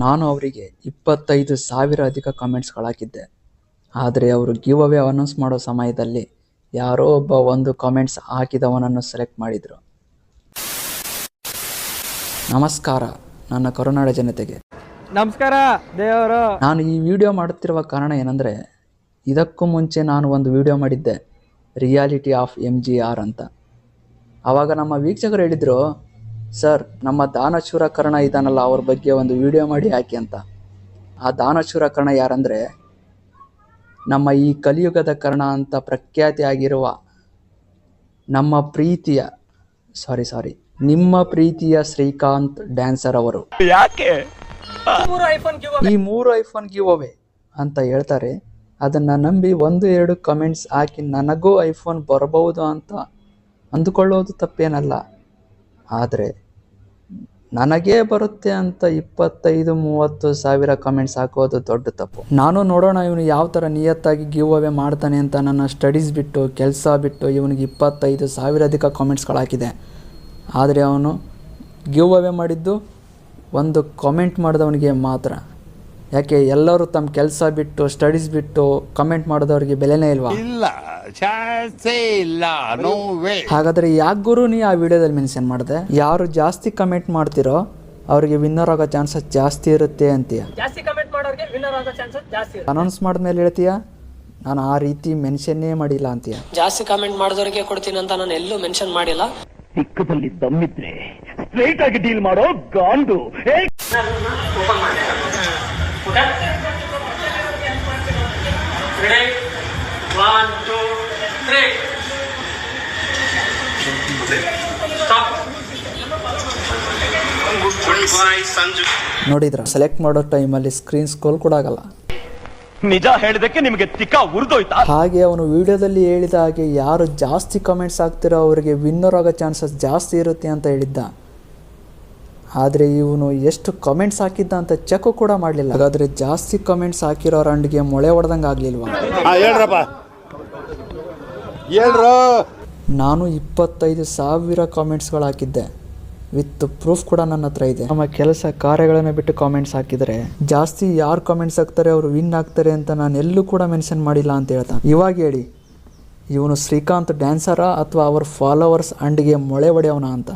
ನಾನು ಅವರಿಗೆ 25,000 ಅಧಿಕ ಕಾಮೆಂಟ್ಸ್ಗಳು ಹಾಕಿದ್ದೆ. ಆದರೆ ಅವರು ಗಿವ್ ಅವೇ ಅನೌನ್ಸ್ ಮಾಡೋ ಸಮಯದಲ್ಲಿ ಯಾರೋ ಒಬ್ಬ ಒಂದು ಕಾಮೆಂಟ್ಸ್ ಹಾಕಿದವನನ್ನು ಸೆಲೆಕ್ಟ್ ಮಾಡಿದರು. ನಮಸ್ಕಾರ ನನ್ನ ಕರುನಾಡ ಜನತೆಗೆ. ನಮಸ್ಕಾರ ದೇವರು. ನಾನು ಈ ವಿಡಿಯೋ ಮಾಡುತ್ತಿರುವ ಕಾರಣ ಏನಂದರೆ, ಇದಕ್ಕೂ ಮುಂಚೆ ನಾನು ಒಂದು ವಿಡಿಯೋ ಮಾಡಿದ್ದೆ, ರಿಯಾಲಿಟಿ ಆಫ್ MGR ಅಂತ. ಆವಾಗ ನಮ್ಮ ವೀಕ್ಷಕರು ಹೇಳಿದರು, ಸರ್ ನಮ್ಮ ದಾನಶೂರ ಕರ್ಣ ಇದಾನಲ್ಲ ಅವ್ರ ಬಗ್ಗೆ ಒಂದು ವಿಡಿಯೋ ಮಾಡಿ ಹಾಕಿ ಅಂತ. ಆ ದಾನಶೂರ ಕರ್ಣ ಯಾರಂದರೆ, ನಮ್ಮ ಈ ಕಲಿಯುಗದ ಕರ್ಣ ಅಂತ ಪ್ರಖ್ಯಾತಿ ಆಗಿರುವ ನಿಮ್ಮ ಪ್ರೀತಿಯ ಶ್ರೀಕಾಂತ್ ಡ್ಯಾನ್ಸರ್ ಅವರು. ಯಾಕೆ ಈ 3 ಐಫೋನ್ ಗಿವ್ ಅವೇ ಅಂತ ಹೇಳ್ತಾರೆ. ಅದನ್ನು ನಂಬಿ 1-2 ಕಮೆಂಟ್ಸ್ ಹಾಕಿ ನನಗೂ ಐಫೋನ್ ಬರಬಹುದು ಅಂತ ಅಂದುಕೊಳ್ಳೋದು ತಪ್ಪೇನಲ್ಲ. ಆದರೆ ನನಗೇ ಬರುತ್ತೆ ಅಂತ 25-30 ಸಾವಿರ ಕಮೆಂಟ್ಸ್ ಹಾಕೋದು ದೊಡ್ಡ ತಪ್ಪು. ನಾನು ನೋಡೋಣ ಇವನು ಯಾವ ಥರ ನಿಯತ್ತಾಗಿ ಗಿವ್ ಅವೇ ಮಾಡ್ತಾನೆ ಅಂತ ನನ್ನ ಸ್ಟಡೀಸ್ ಬಿಟ್ಟು ಕೆಲಸ ಬಿಟ್ಟು ಇವನಿಗೆ 25,000 ಅಧಿಕ ಕಾಮೆಂಟ್ಸ್ಗಳು ಹಾಕಿದೆ. ಆದರೆ ಅವನು ಗಿವ್ ಅವೇ ಮಾಡಿದ್ದು ಒಂದು ಕಾಮೆಂಟ್ ಮಾಡಿದವನಿಗೆ ಮಾತ್ರ. ಯಾಕೆ ಎಲ್ಲರೂ ತಮ್ಮ ಕೆಲಸ ಬಿಟ್ಟು ಸ್ಟಡೀಸ್ ಬಿಟ್ಟು ಕಮೆಂಟ್ ಮಾಡಿದವ್ರಿಗೆ ಬೆಲೆನೇ ಇಲ್ವಾ? ಹಾಗಾದರೆ ಯಾಕೆ ಗುರು ನೀ ಆ ವಿಡಿಯೋದಲ್ಲಿ ಮೆನ್ಷನ್ ಮಾಡಿದೆ? ಯಾರು ಜಾಸ್ತಿ ಕಮೆಂಟ್ ಮಾಡ್ತಿರೋ ಅವರಿಗೆ ವಿನ್ನರ್ ಆಗೋ ಚಾನ್ಸಸ್ ಜಾಸ್ತಿ ಇರುತ್ತೆ ಅಂತೀಯ. ಅನೌನ್ಸ್ ಮಾಡಿದ್ಮೇಲೆ ಹೇಳ್ತೀಯ ನಾನು ಆ ರೀತಿ ಮೆನ್ಷನ್ನೇ ಮಾಡಿಲ್ಲ ಅಂತೀಯ. ಜಾಸ್ತಿ ಕಮೆಂಟ್ ಮಾಡಿದವರಿಗೆ ಕೊಡ್ತೀನಿ ಅಂತ ನಾನು ಎಲ್ಲೂ ಮೆನ್ಷನ್ ಮಾಡಿಲ್ಲ. ಸಿಕ್ಕದಲ್ಲಿ ದಮ್ಮಿದ್ರೆ ಸ್ಟ್ರೈಟ್ ಆಗಿ ಡೀಲ್ ಮಾಡೋ ಗಾಂಡು. ನೋಡಿದ್ರ ಸೆಲೆಕ್ಟ್ ಮಾಡೋ ಟೈಮಲ್ಲಿ ಸ್ಕ್ರೀನ್ ಸ್ಕ್ರೋಲ್ ಕೂಡ ಆಗಲ್ಲ. ನಿಜ ಹೇಳಿದಕ್ಕೆ ನಿಮಗೆ ತಿಕ್ಕ ಉರಿದೋಯ್ತಾ? ಹಾಗೆ ಅವನು ವಿಡಿಯೋದಲ್ಲಿ ಹೇಳಿದ ಹಾಗೆ ಯಾರು ಜಾಸ್ತಿ ಕಮೆಂಟ್ಸ್ ಹಾಕ್ತಿರೋ ಅವರಿಗೆ ವಿನ್ನರ್ ಆಗೋ ಚಾನ್ಸಸ್ ಜಾಸ್ತಿ ಇರುತ್ತೆ ಅಂತ ಹೇಳಿದ್ದ. ಆದರೆ ಇವನು ಎಷ್ಟು ಕಮೆಂಟ್ಸ್ ಹಾಕಿದ್ದ ಅಂತ ಚೆಕ್ ಕೂಡ ಮಾಡಲಿಲ್ಲ. ಹಾಗಾದರೆ ಜಾಸ್ತಿ ಕಮೆಂಟ್ಸ್ ಹಾಕಿರೋ ರಂಡಿಗೆ ಮೊಳೆ ಹೊಡೆದಂಗೆ ಆಗಲಿಲ್ವಾ? ನಾನು 25,000 ಕಾಮೆಂಟ್ಸ್ಗಳು ಹಾಕಿದ್ದೆ. ವಿತ್ ಪ್ರೂಫ್ ಕೂಡ ನನ್ನ ಹತ್ರ ಇದೆ. ನಮ್ಮ ಕೆಲಸ ಕಾರ್ಯಗಳನ್ನು ಬಿಟ್ಟು ಕಾಮೆಂಟ್ಸ್ ಹಾಕಿದರೆ ಜಾಸ್ತಿ ಯಾರು ಕಾಮೆಂಟ್ಸ್ ಹಾಕ್ತಾರೆ ಅವರು ವಿನ್ ಆಗ್ತಾರೆ ಅಂತ ನಾನು ಎಲ್ಲೂ ಕೂಡ ಮೆನ್ಷನ್ ಮಾಡಿಲ್ಲ ಅಂತ ಹೇಳ್ತಾನೆ. ಇವಾಗ ಹೇಳಿ, ಇವನು ಶ್ರೀಕಾಂತ್ ಡ್ಯಾನ್ಸರಾ ಅಥವಾ ಅವರ ಫಾಲೋವರ್ಸ್ ಅಂಡಿಗೆ ಮೊಳೆ ಹೊಡೆಯವನ ಅಂತ?